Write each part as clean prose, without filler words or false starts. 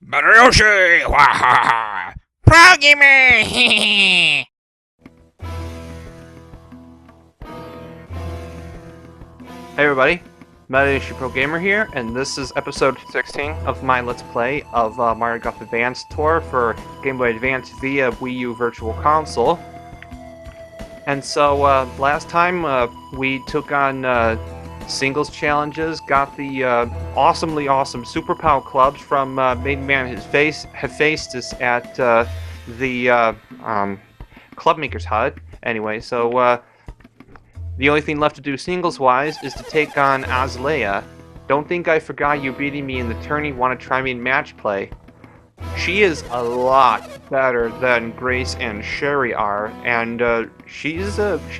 Barayoshi! Wahaha! Pro gamer! Hey everybody, Metayoshi Pro Gamer here, and this is episode 16 of my Let's Play of Mario Golf Advance Tour for Game Boy Advance via Wii U Virtual Console. And so, last time we took on singles challenges, got the awesomely awesome Super Pow clubs from Maiden Man have faced us at the Club Maker's Hut. Anyway, so the only thing left to do singles-wise is to take on Azalea. Don't think I forgot you beating me in the tourney. Want to try me in match play? She is a lot better than Grace and Sherry are, and she's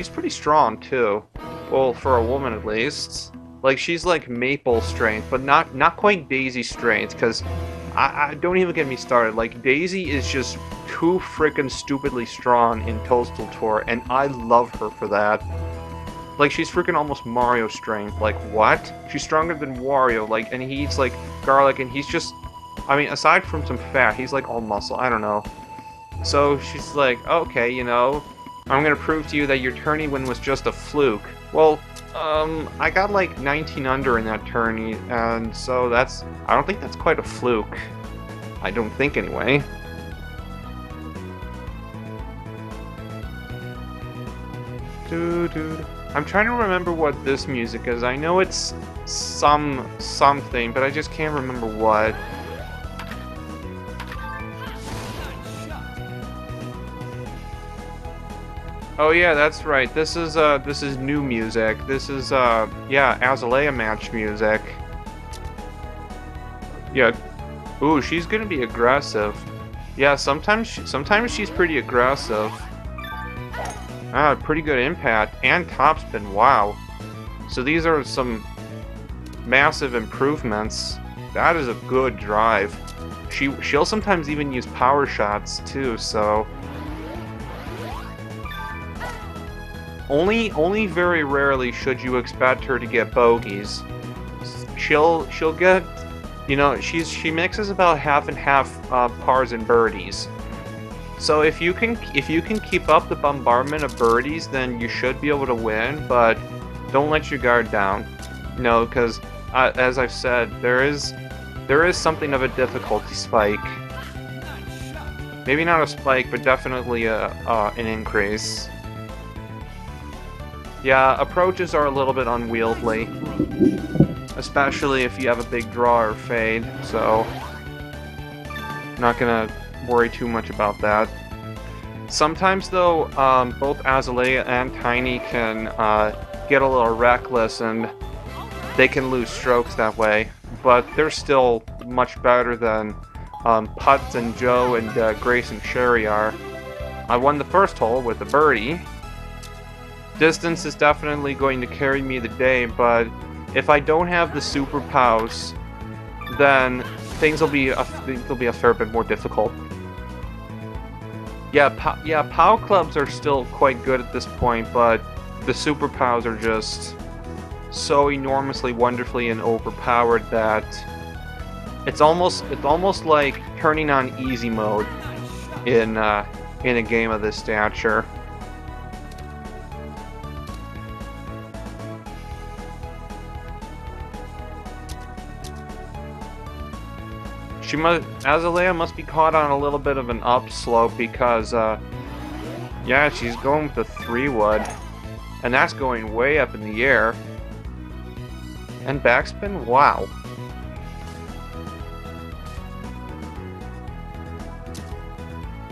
pretty strong too. Well, for a woman at least. Like, she's like Maple strength, but not quite Daisy strength. Because I don't even get me started. Like, Daisy is just too freaking stupidly strong in Toadstool Tour, and I love her for that. Like, she's freaking almost Mario strength. Like, what? She's stronger than Wario. Like, and he eats like garlic, and he's just, I mean, aside from some fat, he's like all muscle. I don't know. So she's like, okay, you know, I'm gonna prove to you that your tourney win was just a fluke. Well, I got like 19 under in that tourney, and so I don't think that's quite a fluke. I don't think anyway. Dude. I'm trying to remember what this music is. I know it's something, but I just can't remember what. Oh yeah, that's right. This is new music. This is yeah, Azalea match music. Yeah. Ooh, she's gonna be aggressive. Yeah, sometimes she's pretty aggressive. Ah, pretty good impact and topspin. Wow. So these are some massive improvements. That is a good drive. She'll sometimes even use power shots too. So only very rarely should you expect her to get bogeys. She'll get, you know, she mixes about half and half pars and birdies. So if you can keep up the bombardment of birdies, then you should be able to win. But don't let your guard down, you know, because as I've said, there is something of a difficulty spike. Maybe not a spike, but definitely an increase. Yeah, approaches are a little bit unwieldy, especially if you have a big draw or fade. So not gonna worry too much about that. Sometimes though, both Azalea and Tiny can get a little reckless and they can lose strokes that way, but they're still much better than Putz and Joe and Grace and Sherry are. I won the first hole with a birdie. Distance is definitely going to carry me the day, but if I don't have the super pows, then things will be a fair bit more difficult. Yeah, POW clubs are still quite good at this point, but the Super POWs are just so enormously, wonderfully, and overpowered that it's almost like turning on easy mode in a game of this stature. Azalea must be caught on a little bit of an upslope because, yeah, she's going with the 3-wood, and that's going way up in the air. And backspin, wow.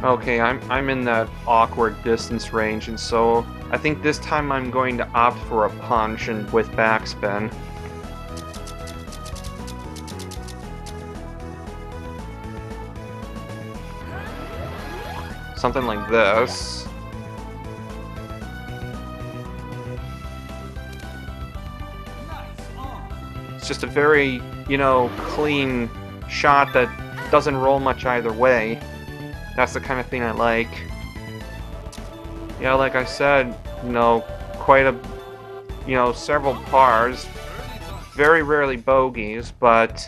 Okay, I'm in that awkward distance range, and so I think this time I'm going to opt for a punch and with backspin. Something like this. It's just a very, you know, clean shot that doesn't roll much either way. That's the kind of thing I like. Yeah, like I said, you know, quite a, you know, several pars. Very rarely bogeys, but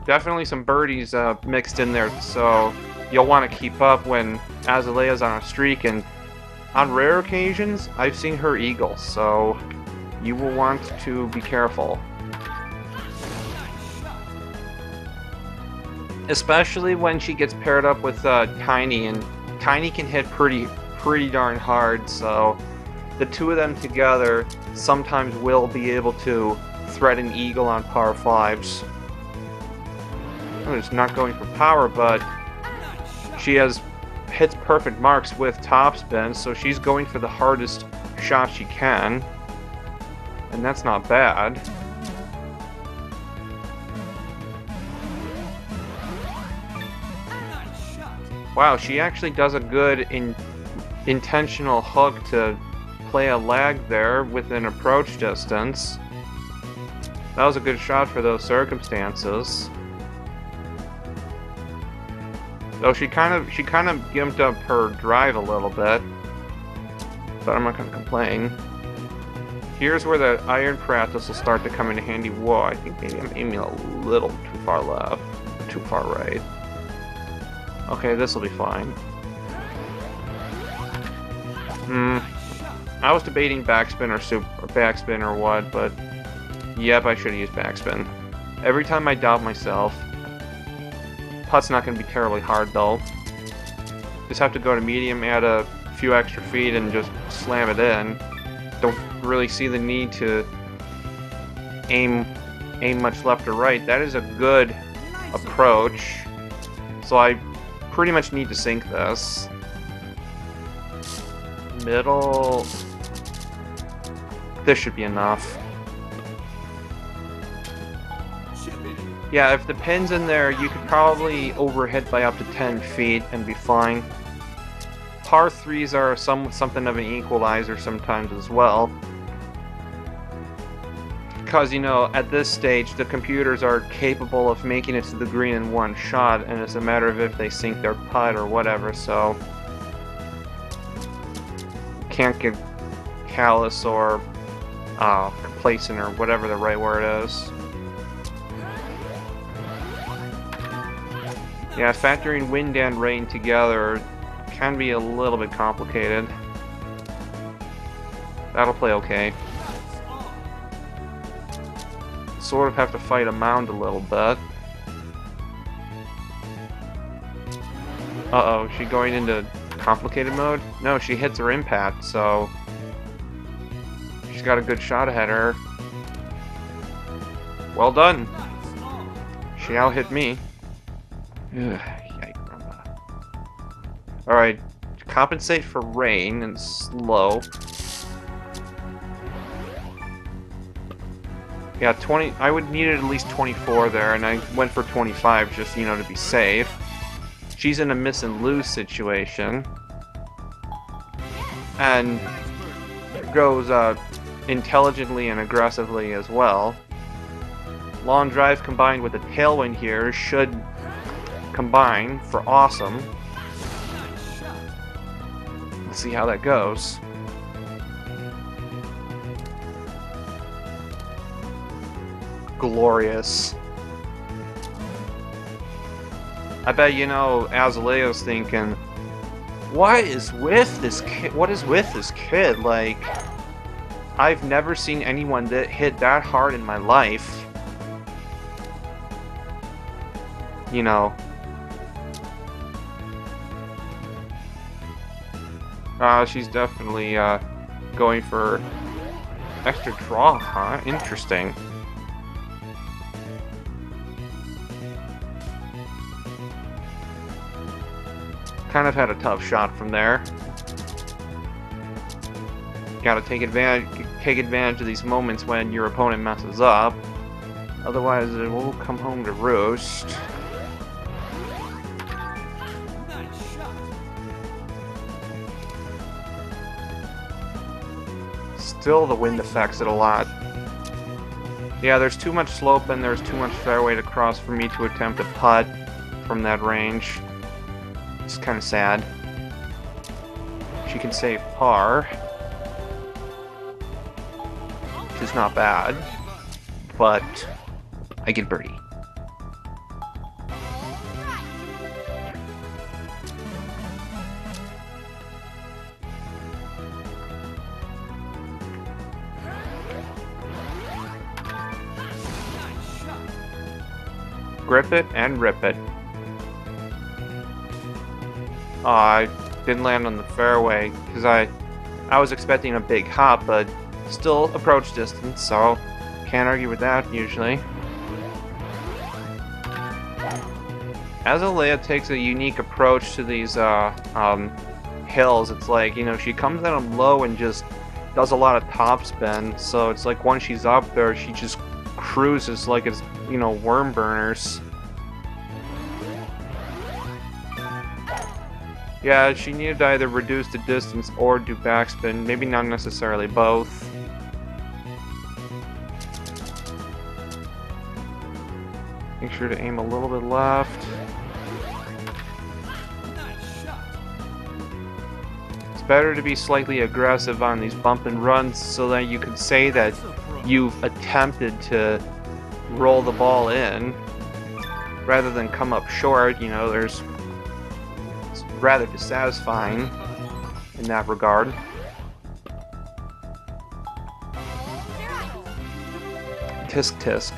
Definitely some birdies mixed in there, so you'll want to keep up when Azalea's on a streak, and on rare occasions, I've seen her eagle, so you will want to be careful. Especially when she gets paired up with Tiny, and Tiny can hit pretty darn hard, so the two of them together sometimes will be able to thread an eagle on par 5s. It's not going for power, but she hits perfect marks with topspin, so she's going for the hardest shot she can, and that's not bad. Wow, she actually does a good intentional hook to play a lag there with an approach distance. That was a good shot for those circumstances. Though she kind of gimped up her drive a little bit, but I'm not going to complain. Here's where the iron practice will start to come into handy. Whoa, I think maybe I'm aiming a little too far left, too far right. Okay, this will be fine. I was debating backspin or backspin or what, but yep, I should have used backspin. Every time I doubt myself. Putt's not going to be terribly hard though. Just have to go to medium, add a few extra feet, and just slam it in. Don't really see the need to aim much left or right. That is a good approach. So I pretty much need to sink this. Middle. This should be enough. Yeah, if the pin's in there, you could probably overhit by up to 10 feet and be fine. Par 3s are something of an equalizer sometimes as well. Because, you know, at this stage, the computers are capable of making it to the green in one shot, and it's a matter of if they sink their putt or whatever, so can't get callous or complacent or whatever the right word is. Yeah, factoring wind and rain together can be a little bit complicated. That'll play okay. Sort of have to fight a mound a little bit. Uh-oh, is she going into complicated mode? No, she hits her impact, so she's got a good shot ahead of her. Well done. She out-hit me. Alright, compensate for rain and slow. Yeah, 20. I would need at least 24 there, and I went for 25 just, you know, to be safe. She's in a miss and lose situation. And goes intelligently and aggressively as well. Long drive combined with a tailwind here should combine for awesome. Let's see how that goes. Glorious. I bet, you know, Azalea's thinking, what is with this kid? What is with this kid? Like, I've never seen anyone that hit that hard in my life. You know. She's definitely going for extra draw, huh? Interesting. Kind of had a tough shot from there. Gotta take advantage of these moments when your opponent messes up. Otherwise, it will come home to roost. Still, the wind affects it a lot. Yeah, there's too much slope and there's too much fairway to cross for me to attempt a putt from that range. It's kind of sad. She can save par, which is not bad, but I get birdie. grip it and rip it. Oh, I didn't land on the fairway because I was expecting a big hop, but still approach distance, so can't argue with that usually. Azalea takes a unique approach to these hills. It's like, you know, she comes at them low and just does a lot of topspin, so it's like once she's up there, she just cruises like it's, you know, worm burners. Yeah, she needed to either reduce the distance or do backspin, maybe not necessarily both. Make sure to aim a little bit left. It's better to be slightly aggressive on these bump and runs so that you can say that you've attempted to roll the ball in rather than come up short. You know, it's rather dissatisfying in that regard. Tisk tisk.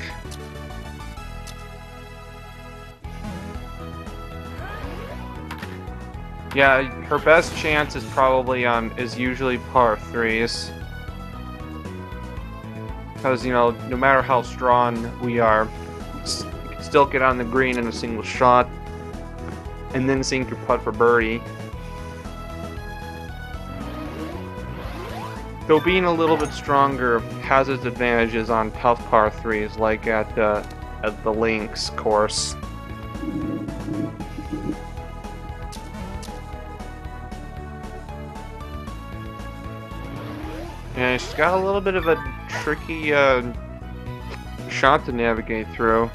Yeah, her best chance is probably is usually par 3s. Because, you know, no matter how strong we are, you can still get on the green in a single shot and then sink your putt for birdie. Though being a little bit stronger has its advantages on tough par 3s, like at the links course. And she's got a little bit of a tricky shot to navigate through.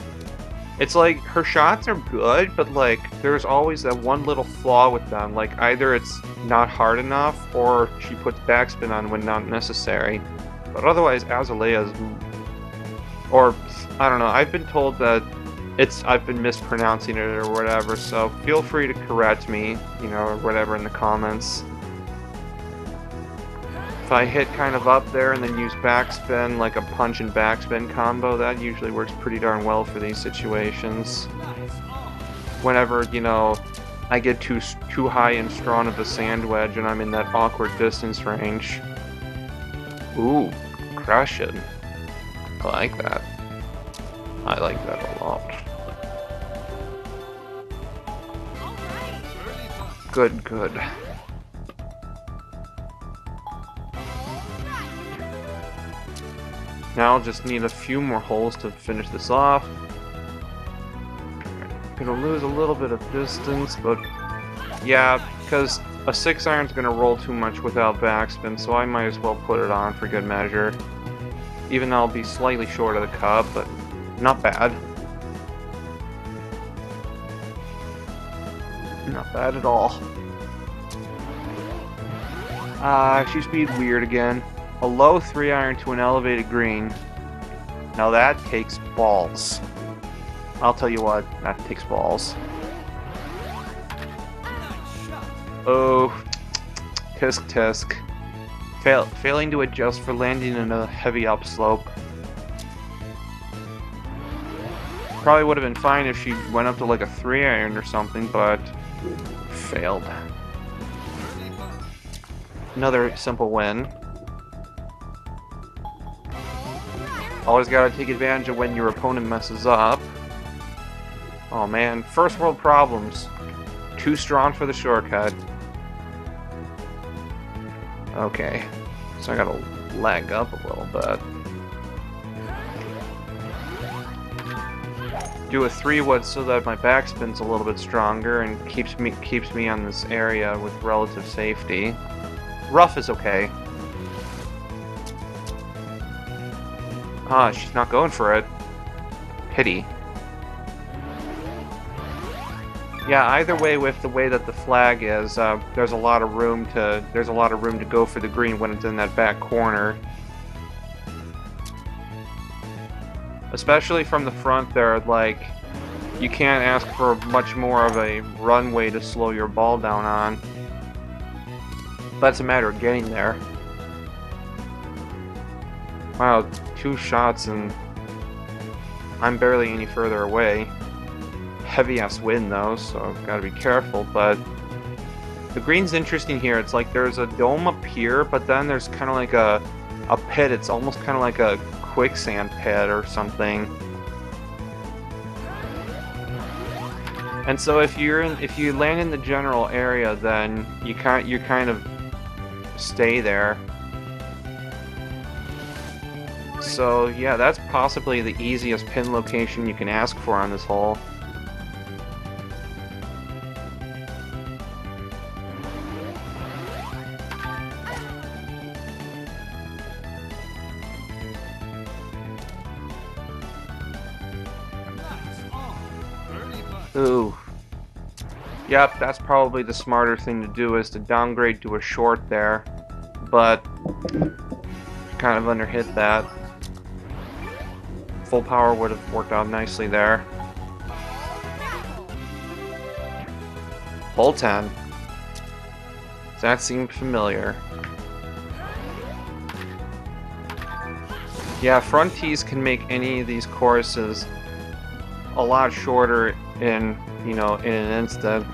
It's like her shots are good, but like there's always that one little flaw with them. Like either it's not hard enough or she puts backspin on when not necessary. But otherwise, Azalea's, or I don't know. I've been told that I've been mispronouncing it or whatever. So feel free to correct me, you know, or whatever in the comments. If I hit kind of up there and then use backspin, like a punch and backspin combo, that usually works pretty darn well for these situations. Whenever, you know, I get too high and strong of a sand wedge and I'm in that awkward distance range. Ooh, crush it. I like that. I like that a lot. Good, good. Now I'll just need a few more holes to finish this off. Gonna lose a little bit of distance, but yeah, because a 6-iron's gonna roll too much without backspin, so I might as well put it on for good measure. Even though I'll be slightly short of the cup, but not bad. Not bad at all. She's being weird again. A low 3-iron to an elevated green. Now that takes balls. I'll tell you what, that takes balls. Oh, tisk tisk. Failing to adjust for landing in a heavy upslope. Probably would have been fine if she went up to like a 3-iron or something, but failed. Another simple win. Always gotta take advantage of when your opponent messes up. Oh man, first world problems. Too strong for the shortcut. Okay, so I gotta lag up a little bit. Do a 3-wood so that my backspin's a little bit stronger and keeps me on this area with relative safety. Rough is okay. Ah, she's not going for it. Pity. Yeah, either way, with the way that the flag is, there's a lot of room to go for the green when it's in that back corner. Especially from the front there, like, you can't ask for much more of a runway to slow your ball down on. But it's a matter of getting there. Wow, 2 shots and I'm barely any further away. heavy-ass wind, though, so I've got to be careful, but... The green's interesting here. It's like there's a dome up here, but then there's kind of like a pit. It's almost kind of like a quicksand pit or something. And so if you land in the general area, then you kind of stay there. So yeah, that's possibly the easiest pin location you can ask for on this hole. Ooh. Yep, that's probably the smarter thing to do, is to downgrade to a short there. But kind of underhit that. Full power would have worked out nicely there. Hole 10. That seemed familiar. Yeah, front tees can make any of these courses a lot shorter in an instant.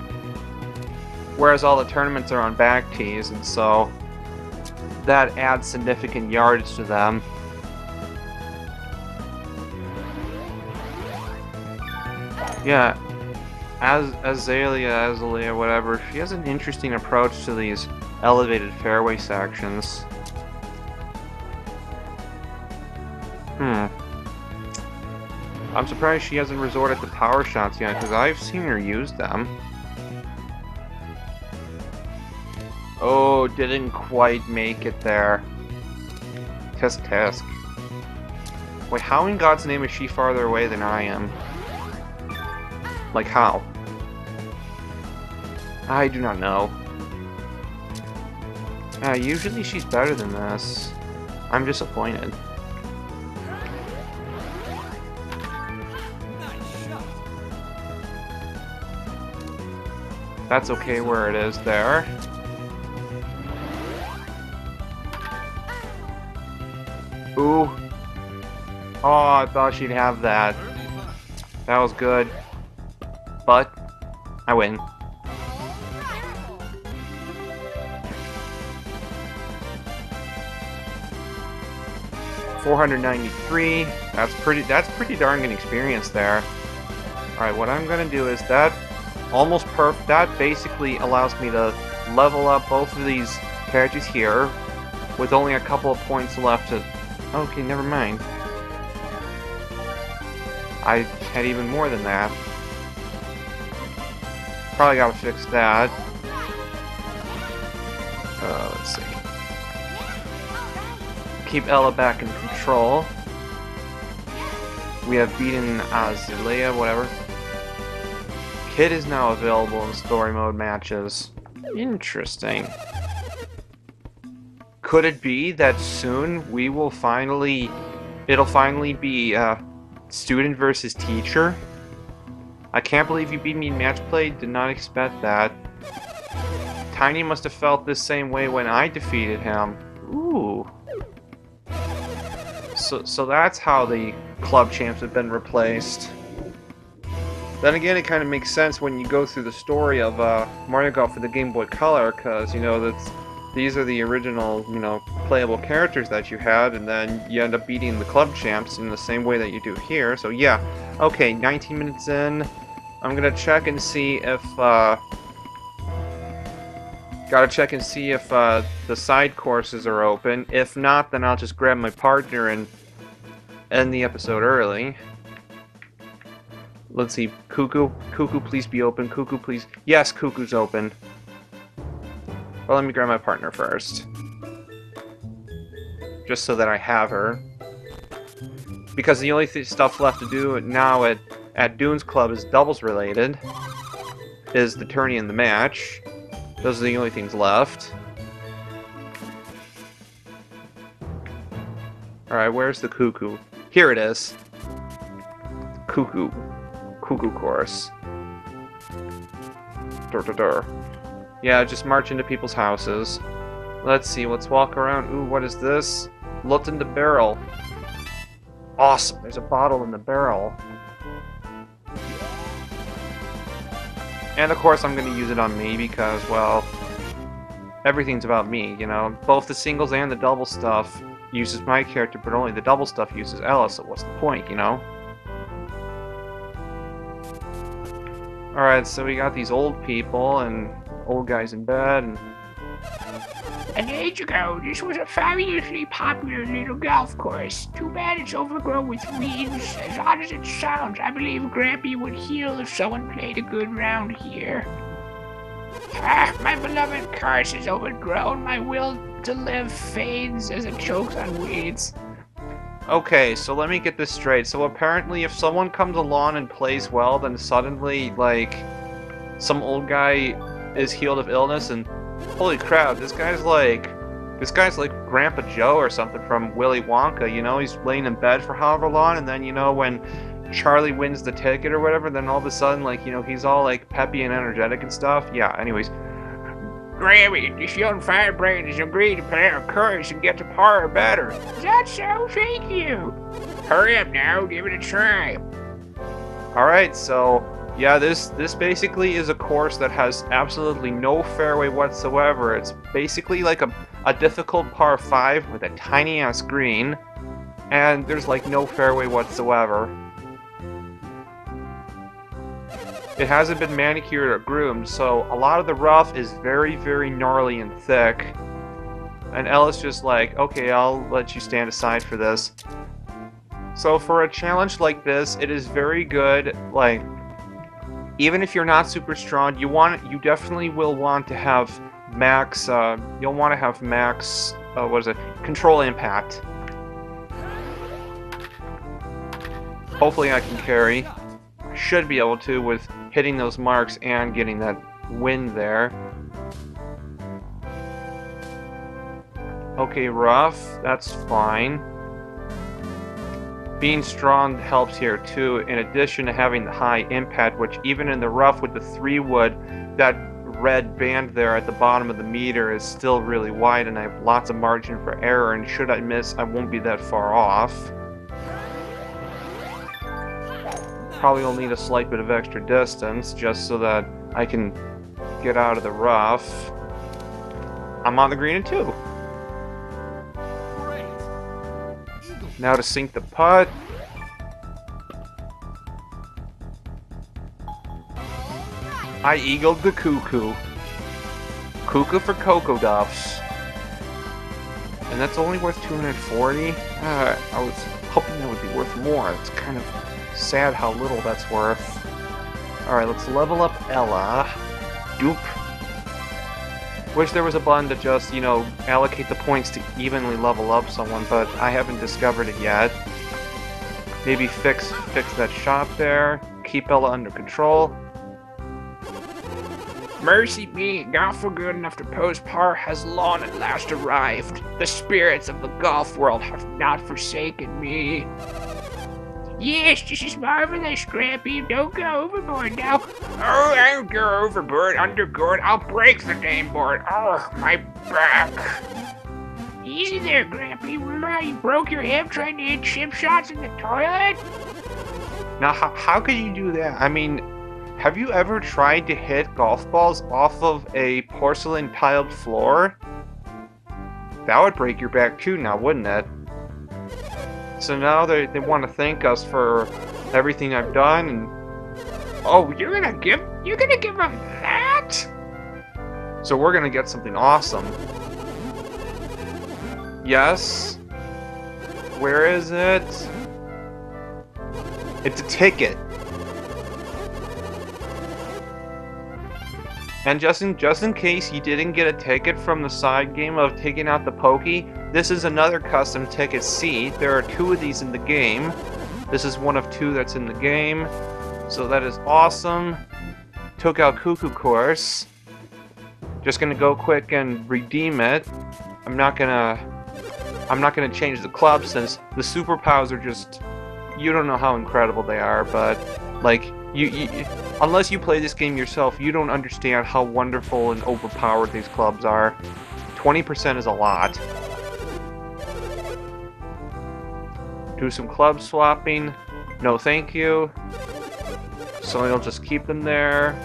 Whereas all the tournaments are on back tees, and so that adds significant yardage to them. Yeah, Azalea, whatever, she has an interesting approach to these elevated fairway sections. I'm surprised she hasn't resorted to power shots yet, because I've seen her use them. Oh, didn't quite make it there. Tisk tisk. Wait, how in God's name is she farther away than I am? Like, how? I do not know. Usually she's better than this. I'm disappointed. That's okay where it is there. Ooh. Oh, I thought she'd have that. That was good. But I win. $493. That's pretty darn good experience there. Alright, what I'm gonna do is that almost perfect. That basically allows me to level up both of these characters here with only a couple of points left to... Okay, never mind. I had even more than that. Probably gotta fix that. Let's see. Keep Ella back in control. We have beaten Azalea, whatever. Kid is now available in story mode matches. Interesting. Could it be that soon we will it'll finally be student versus teacher? I can't believe you beat me in match play, did not expect that. Tiny must have felt this same way when I defeated him. Ooh. So that's how the club champs have been replaced. Then again, it kind of makes sense when you go through the story of Mario Golf for the Game Boy Color, because, these are the original, playable characters that you had, and then you end up beating the club champs in the same way that you do here. So yeah, okay, 19 minutes in. I'm gonna check and see if, the side courses are open. If not, then I'll just grab my partner and end the episode early. Let's see, Coo-Coo. Coo-Coo, please be open. Coo-Coo, please. Yes, Coo-Coo's open. Well, let me grab my partner first. Just so that I have her. Because the only stuff left to do now at Dune's Club is doubles related. Is the tourney and the match. Those are the only things left. Alright, where's the Coo-Coo? Here it is. Coo-Coo. Coo-Coo course. Yeah, just march into people's houses. Let's see, let's walk around. Ooh, what is this? Looked in the barrel. Awesome, there's a bottle in the barrel. And of course I'm going to use it on me because, well, everything's about me, you know? Both the singles and the double stuff uses my character, but only the double stuff uses Ella, so what's the point, you know? Alright, so we got these old people and old guys in bed, and An age ago, this was a fabulously popular little golf course. Too bad it's overgrown with weeds. As odd as it sounds, I believe Grampy would heal if someone played a good round here. Ah, my beloved course is overgrown. My will to live fades as it chokes on weeds. okay, so let me get this straight. So apparently if someone comes along and plays well, then suddenly, like, some old guy is healed of illness, and holy crap, this guy's like Grandpa Joe or something from Willy Wonka, you know? He's laying in bed for however long, and then, you know, when Charlie wins the ticket or whatever, then all of a sudden, like, you know, he's all, like, peppy and energetic and stuff. Yeah, anyways. Grammy, this young firebrand has agreed to play our course and get to par or better. Is that so? Thank you. Hurry up now, give it a try. Alright, so, yeah, this basically is a course that has absolutely no fairway whatsoever. It's basically like a difficult par 5 with a tiny-ass green, and there's, like, no fairway whatsoever. It hasn't been manicured or groomed, so a lot of the rough is very, very gnarly and thick. And Ella's just like, okay, I'll let you stand aside for this. So for a challenge like this, it is very good. Like, even if you're not super strong, you definitely will want to have max. You'll want to have max. What is it? Control impact. Hopefully, I can carry. Should be able to with hitting those marks and getting that wind there. Okay, rough, that's fine. Being strong helps here too, in addition to having the high impact, which even in the rough with the 3-wood, that red band there at the bottom of the meter is still really wide, and I have lots of margin for error, and should I miss, I won't be that far off. Probably will need a slight bit of extra distance just so that I can get out of the rough. I'm on the green in 2. Now to sink the putt. I eagled the Coo-Coo. Coo-Coo for Cocoa Duffs. And that's only worth 240? I was hoping that would be worth more. It's kind of sad how little that's worth. Alright, let's level up Ella. Doop. Wish there was a button to just, you know, allocate the points to evenly level up someone, but I haven't discovered it yet. Maybe fix that shot there. Keep Ella under control. Mercy me, golfer good enough to post par has long at last arrived. The spirits of the golf world have not forsaken me. Yes, this is marvelous, Scrappy. Don't go overboard now. Oh, I don't go overboard, underboard. I'll break the damn board. Oh, my back. Easy there, Grampy. You broke your hip trying to hit chip shots in the toilet? Now, how could you do that? I mean, have you ever tried to hit golf balls off of a porcelain tiled floor? That would break your back too now, wouldn't it? So now they want to thank us for everything I've done, and oh, you're gonna give them that? So we're gonna get something awesome. Yes. Where is it? It's a ticket. And just in case you didn't get a ticket from the side game of taking out the pokey, this is another custom ticket C. There are 2 of these in the game. This is one of 2 that's in the game. So that is awesome. Took out Coo-Coo course. Just gonna go quick and redeem it. I'm not gonna change the club since the superpowers are just, you don't know how incredible they are, but like you unless you play this game yourself, you don't understand how wonderful and overpowered these clubs are. 20% is a lot. Do some club swapping. No thank you. So I'll just keep them there.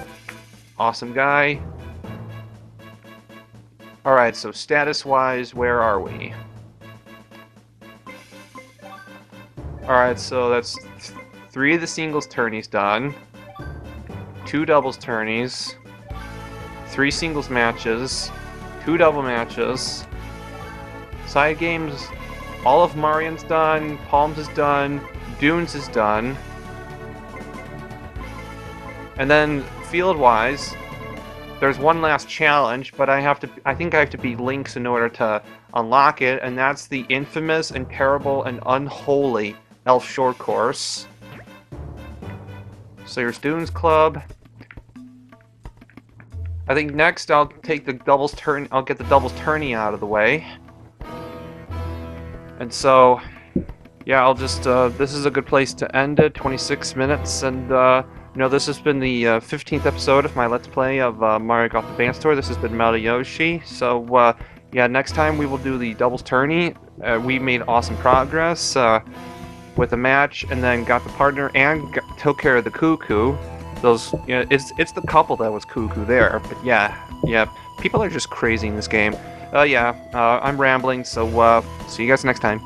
Awesome guy. Alright, so status-wise, where are we? Alright, so that's 3 of the singles tourneys done. 2 doubles tourneys. 3 singles matches. 2 double matches. Side games, all of Marion's done. Palms is done. Dunes is done. And then, field-wise, there's one last challenge, but I think I have to beat Lynx in order to unlock it, and that's the infamous and terrible and unholy Elf Short Course. So here's Dunes Club. I think next I'll take the doubles turn. I'll get the doubles tourney out of the way. And so, yeah, I'll just. This is a good place to end it. 26 minutes, and this has been the 15th episode of my Let's Play of Mario Golf Advance Tour. This has been Melody Yoshi. So, yeah, next time we will do the doubles tourney. We made awesome progress with the match, and then got the partner and took care of the Coo-Coo. Those, it's the couple that was Coo-Coo there. But yeah, people are just crazy in this game. I'm rambling. So, see you guys next time.